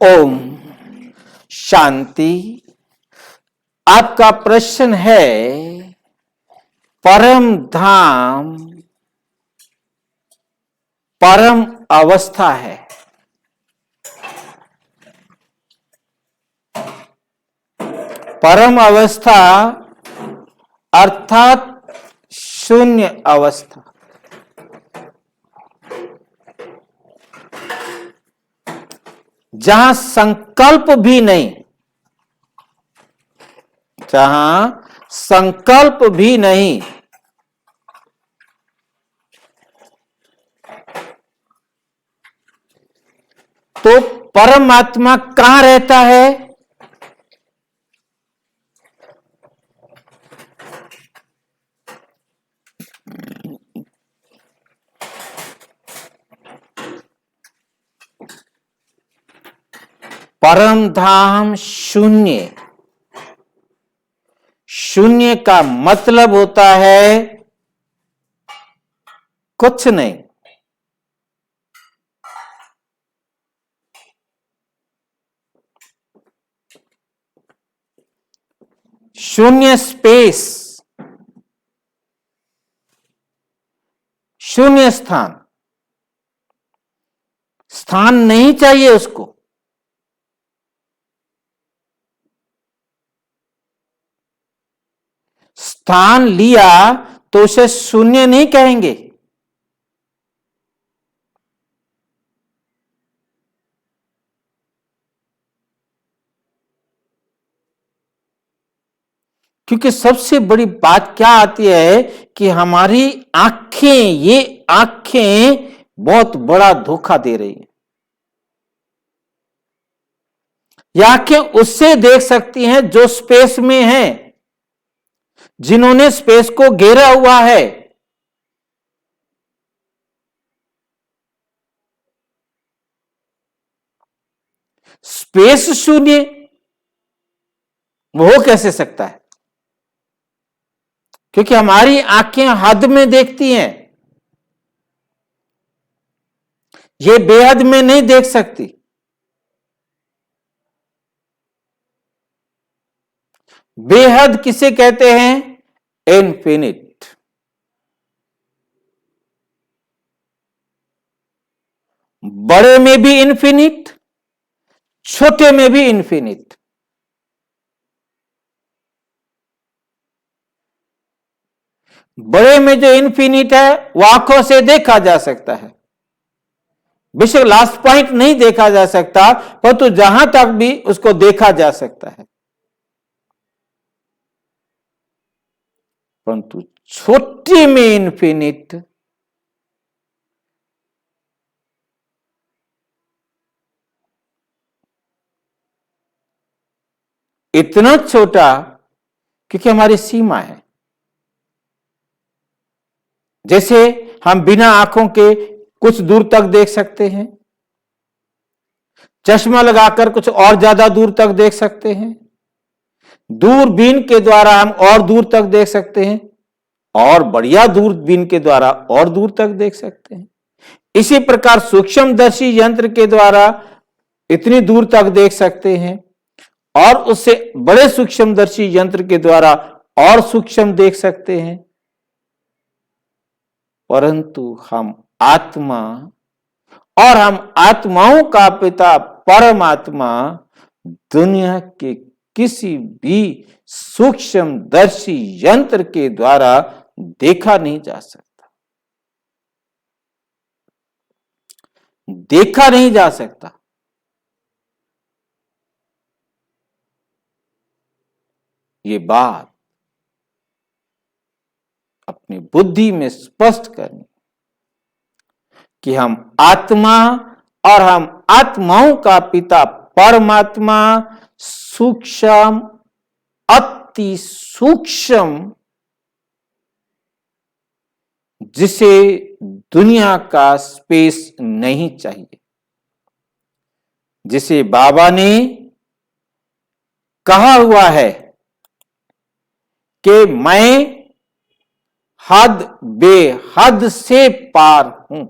ओम शांति। आपका प्रश्न है परम धाम परम अवस्था है। परम अवस्था अर्थात शून्य अवस्था। जहां संकल्प भी नहीं, जहां संकल्प भी नहीं, तो परमात्मा कहां रहता है? परम धाम शून्य। शून्य का मतलब होता है कुछ नहीं। शून्य स्पेस, शून्य स्थान। स्थान नहीं चाहिए उसको। स्थान लिया तो उसे शून्य नहीं कहेंगे। क्योंकि सबसे बड़ी बात क्या आती है कि हमारी आंखें, ये आंखें बहुत बड़ा धोखा दे रही है। ये आंखें उससे देख सकती हैं जो स्पेस में है, जिन्होंने स्पेस को घेरा हुआ है। स्पेस शून्य वो हो कैसे सकता है? क्योंकि हमारी आंखें हद में देखती हैं, ये बेहद में नहीं देख सकती। बेहद किसे कहते हैं? इनफिनिट। बड़े में भी इनफिनिट, छोटे में भी इनफिनिट। बड़े में जो इनफिनिट है वो आंखों से देखा जा सकता है। बेशक लास्ट पॉइंट नहीं देखा जा सकता, परंतु जहां तक भी उसको देखा जा सकता है। परंतु छोटे में इनफिनिट, इतना छोटा क्योंकि हमारी सीमा है। जैसे हम बिना आंखों के कुछ दूर तक देख सकते हैं, चश्मा लगाकर कुछ और ज्यादा दूर तक देख सकते हैं, दूरबीन के द्वारा हम और दूर तक देख सकते हैं, और बढ़िया दूरबीन के द्वारा और दूर तक देख सकते हैं। इसी प्रकार सूक्ष्मदर्शी यंत्र के द्वारा इतनी दूर तक देख सकते हैं, और उससे बड़े सूक्ष्मदर्शी यंत्र के द्वारा और सूक्ष्म देख सकते हैं। परंतु हम आत्मा, और हम आत्माओं का पिता परमात्मा दुनिया के किसी भी सूक्ष्मदर्शी यंत्र के द्वारा देखा नहीं जा सकता। देखा नहीं जा सकता। ये बात अपनी बुद्धि में स्पष्ट करनी कि हम आत्मा और हम आत्माओं का पिता परमात्मा सूक्ष्म, अति सूक्ष्म, जिसे दुनिया का स्पेस नहीं चाहिए, जिसे बाबा ने कहा हुआ है कि मैं हद बेहद से पार हूं।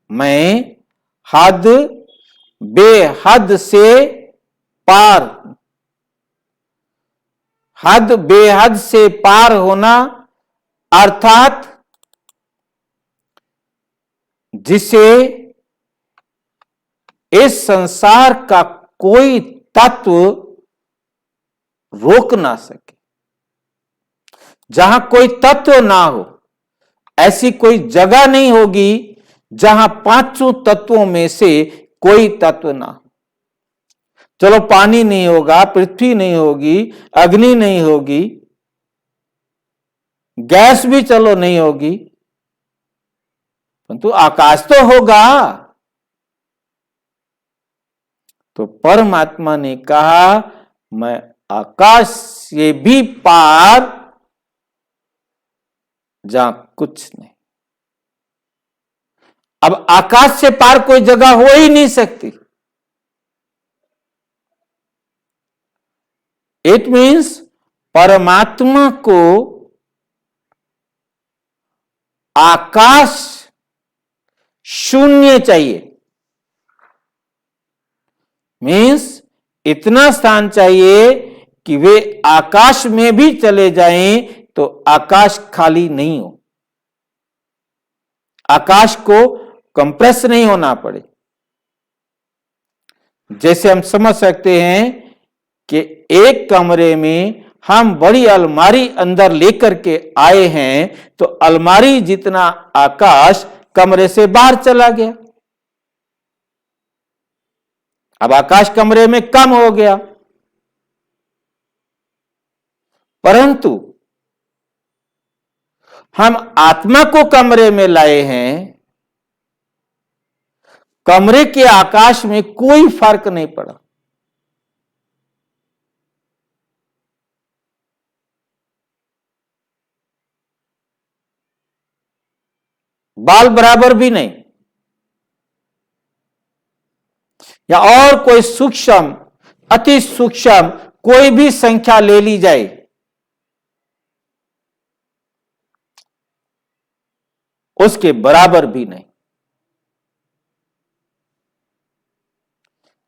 मैं हद बेहद से पार, हद बेहद से पार होना अर्थात जिसे इस संसार का कोई तत्व रोक ना सके। जहां कोई तत्व ना हो, ऐसी कोई जगह नहीं होगी जहां पांचों तत्वों में से कोई तत्व ना हो। चलो पानी नहीं होगा, पृथ्वी नहीं होगी, अग्नि नहीं होगी, गैस भी चलो नहीं होगी, परंतु आकाश तो होगा। तो परमात्मा ने कहा मैं आकाश से भी पार, जहां कुछ नहीं। अब आकाश से पार कोई जगह हो ही नहीं सकती। इट मीन्स परमात्मा को आकाश शून्य चाहिए। मीन्स इतना स्थान चाहिए कि वे आकाश में भी चले जाएं तो आकाश खाली नहीं हो, आकाश को कंप्रेस नहीं होना पड़े। जैसे हम समझ सकते हैं कि एक कमरे में हम बड़ी अलमारी अंदर लेकर के आए हैं तो अलमारी जितना आकाश कमरे से बाहर चला गया। अब आकाश कमरे में कम हो गया, परंतु हम आत्मा को कमरे में लाए हैं, कमरे के आकाश में कोई फर्क नहीं पड़ा। बाल बराबर भी नहीं, या और कोई सूक्ष्म, अति सूक्ष्म कोई भी संख्या ले ली जाए, उसके बराबर भी नहीं।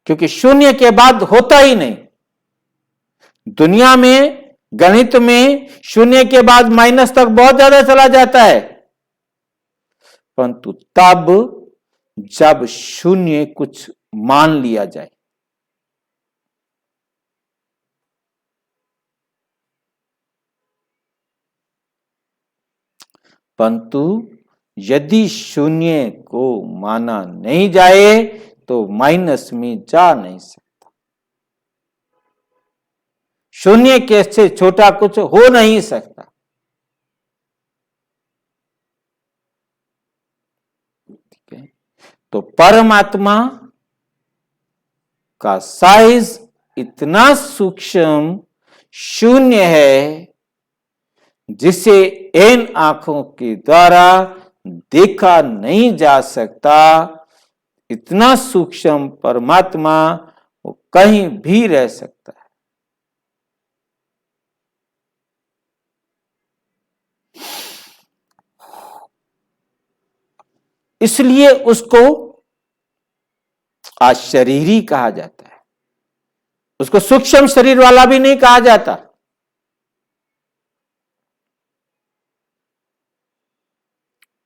क्योंकि शून्य के बाद होता ही नहीं। दुनिया में, गणित में शून्य के बाद माइनस तक बहुत ज्यादा चला जाता है, परंतु तब जब शून्य कुछ मान लिया जाए। परंतु यदि शून्य को माना नहीं जाए तो माइनस में जा नहीं सकता। शून्य के से छोटा कुछ हो नहीं सकता। ठीक है, तो परमात्मा का साइज इतना सूक्ष्म शून्य है जिसे इन आंखों के द्वारा देखा नहीं जा सकता। इतना सूक्ष्म परमात्मा वो कहीं भी रह सकता है। इसलिए उसको अशरीरी कहा जाता है, उसको सूक्ष्म शरीर वाला भी नहीं कहा जाता।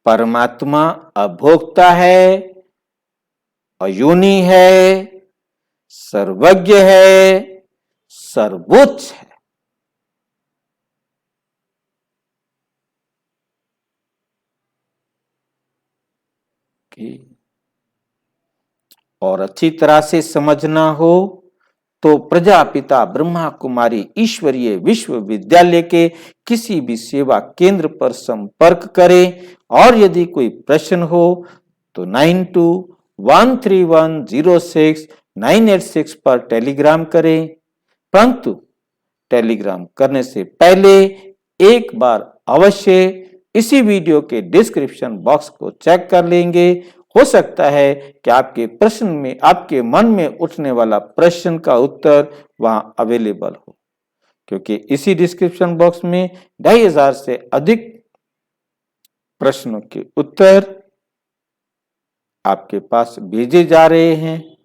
परमात्मा अभोक्ता है, अयोनि है, सर्वज्ञ है, सर्वोच्च है। और अच्छी तरह से समझना हो तो प्रजापिता ब्रह्मा कुमारी ईश्वरीय विश्वविद्यालय के किसी भी सेवा केंद्र पर संपर्क करें। और यदि कोई प्रश्न हो तो 9213106986 पर टेलीग्राम करें। परंतु टेलीग्राम करने से पहले एक बार अवश्य इसी वीडियो के डिस्क्रिप्शन बॉक्स को चेक कर लेंगे। हो सकता है कि आपके प्रश्न में, आपके मन में उठने वाला प्रश्न का उत्तर वहां अवेलेबल हो, क्योंकि इसी डिस्क्रिप्शन बॉक्स में 2500 से अधिक प्रश्नों के उत्तर आपके पास भेजे जा रहे हैं।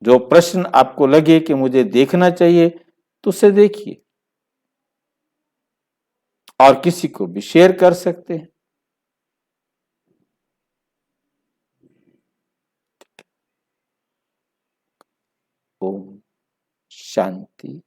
जो प्रश्न आपको लगे कि मुझे देखना चाहिए तो उसे देखिए और किसी को भी शेयर कर सकते हैं। ओम शांति।